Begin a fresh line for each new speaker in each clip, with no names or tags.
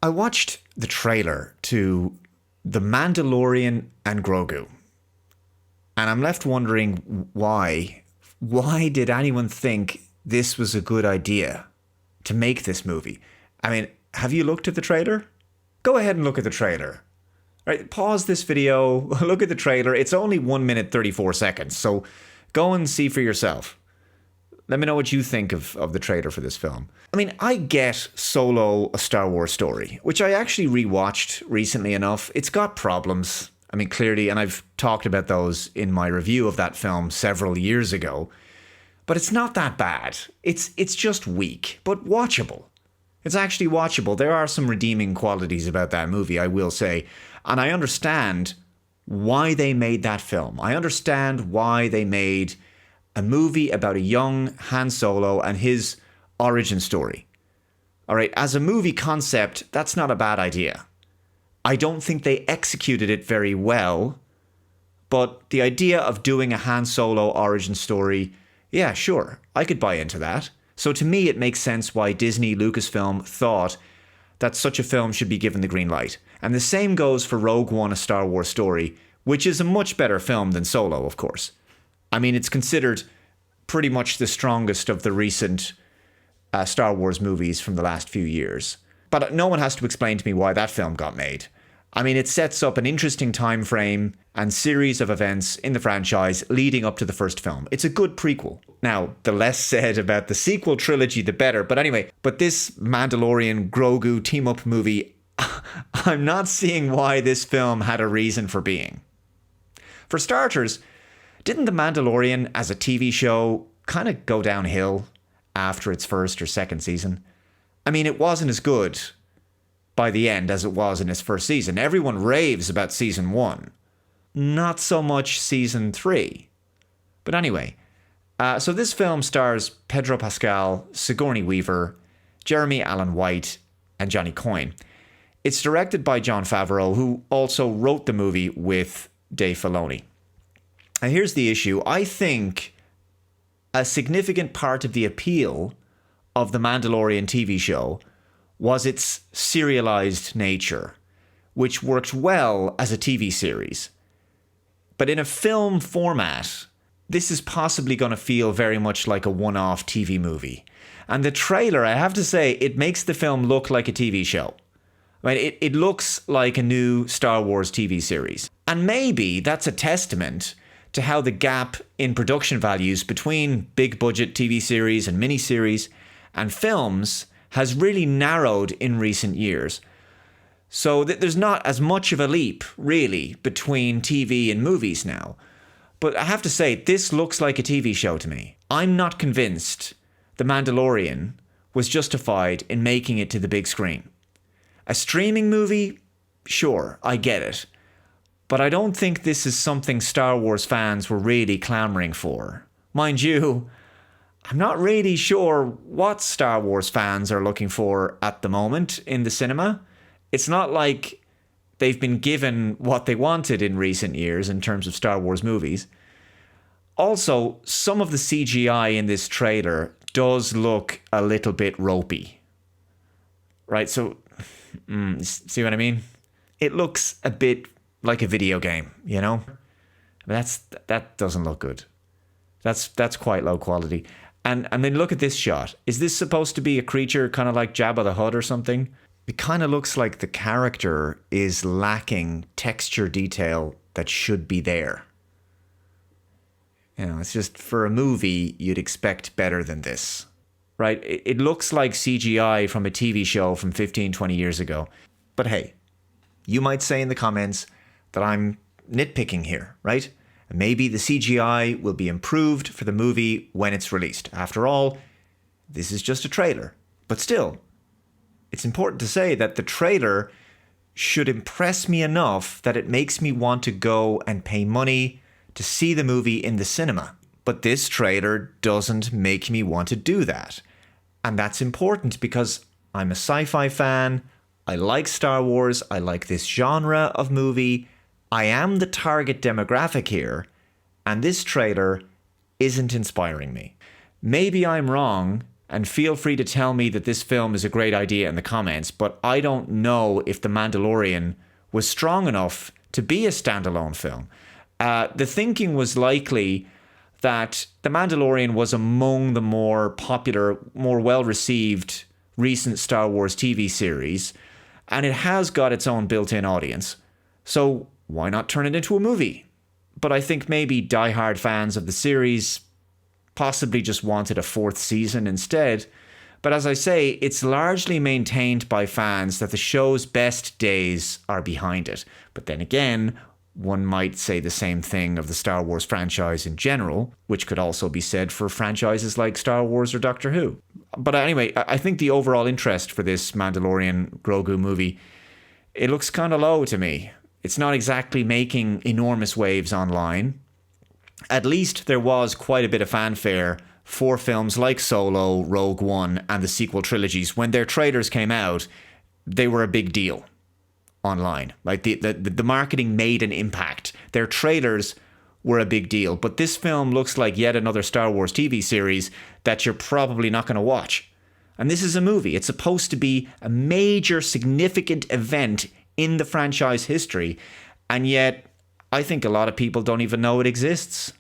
I watched the trailer to The Mandalorian and Grogu, and I'm left wondering why. Why did anyone think this was a good idea to make this movie? I mean, have you looked at the trailer? Go ahead and look at the trailer. Right, pause this video, look at the trailer. It's only 1 minute 34 seconds, so go and see for yourself. Let me know what you think of the trailer for this film. I mean, I get Solo, a Star Wars story, which I actually rewatched recently enough. It's got problems, I mean, clearly, and I've talked about those in my review of that film several years ago. But it's not that bad. It's just weak, but watchable. It's actually watchable. There are some redeeming qualities about that movie, I will say. And I understand why they made that film. I understand why they made a movie about a young Han Solo and his origin story. All right, as a movie concept, that's not a bad idea. I don't think they executed it very well, but the idea of doing a Han Solo origin story, yeah, sure, I could buy into that. So to me, it makes sense why Disney Lucasfilm thought that such a film should be given the green light. And the same goes for Rogue One, a Star Wars story, which is a much better film than Solo, of course. I mean, it's considered pretty much the strongest of the recent Star Wars movies from the last few years. But no one has to explain to me why that film got made. I mean, it sets up an interesting time frame and series of events in the franchise leading up to the first film. It's a good prequel. Now, the less said about the sequel trilogy, the better. But anyway, this Mandalorian Grogu team-up movie, I'm not seeing why this film had a reason for being. For starters, didn't The Mandalorian as a TV show kind of go downhill after its first or second season? I mean, it wasn't as good by the end as it was in its first season. Everyone raves about season 1. Not so much season 3. But anyway, so this film stars Pedro Pascal, Sigourney Weaver, Jeremy Allen White, and Johnny Coyne. It's directed by Jon Favreau, who also wrote the movie with Dave Filoni. And here's the issue. I think a significant part of the appeal of the Mandalorian TV show was its serialized nature, which worked well as a TV series. But in a film format, this is possibly going to feel very much like a one-off TV movie. And the trailer, I have to say, it makes the film look like a TV show. Right? It looks like a new Star Wars TV series. And maybe that's a testament to how the gap in production values between big-budget TV series and miniseries and films has really narrowed in recent years. So there's not as much of a leap, really, between TV and movies now. But I have to say, this looks like a TV show to me. I'm not convinced The Mandalorian was justified in making it to the big screen. A streaming movie? Sure, I get it. But I don't think this is something Star Wars fans were really clamoring for. Mind you, I'm not really sure what Star Wars fans are looking for at the moment in the cinema. It's not like they've been given what they wanted in recent years in terms of Star Wars movies. Also, some of the CGI in this trailer does look a little bit ropey. Right, so, see what I mean? It looks a bit like a video game, you know? But that doesn't look good. That's quite low quality. And then look at this shot. Is this supposed to be a creature kind of like Jabba the Hutt or something? It kind of looks like the character is lacking texture detail that should be there. You know, it's just for a movie, you'd expect better than this. Right? It looks like CGI from a TV show from 15, 20 years ago. But hey, you might say in the comments that I'm nitpicking here, right? Maybe the CGI will be improved for the movie when it's released. After all, this is just a trailer. But still, it's important to say that the trailer should impress me enough that it makes me want to go and pay money to see the movie in the cinema. But this trailer doesn't make me want to do that. And that's important because I'm a sci-fi fan, I like Star Wars, I like this genre of movie, I am the target demographic here, and this trailer isn't inspiring me. Maybe I'm wrong, And feel free to tell me that this film is a great idea in the comments, but I don't know if The Mandalorian was strong enough to be a standalone film. The thinking was likely that The Mandalorian was among the more popular, more well-received recent Star Wars TV series, and it has got its own built-in audience. So why not turn it into a movie? But I think maybe diehard fans of the series possibly just wanted a fourth season instead. But as I say, it's largely maintained by fans that the show's best days are behind it. But then again, one might say the same thing of the Star Wars franchise in general, which could also be said for franchises like Star Wars or Doctor Who. But anyway, I think the overall interest for this Mandalorian Grogu movie, it looks kind of low to me. It's not exactly making enormous waves online. At least there was quite a bit of fanfare for films like Solo, Rogue One, and the sequel trilogies. When their trailers came out, they were a big deal online. Like the marketing made an impact. Their trailers were a big deal. But this film looks like yet another Star Wars TV series that you're probably not going to watch. And this is a movie. It's supposed to be a major, significant event in the franchise history. And yet, I think a lot of people don't even know it exists.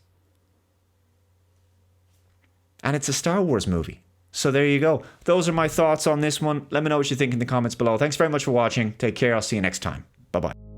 And it's a Star Wars movie. So there you go. Those are my thoughts on this one. Let me know what you think in the comments below. Thanks very much for watching. Take care. I'll see you next time. Bye-bye.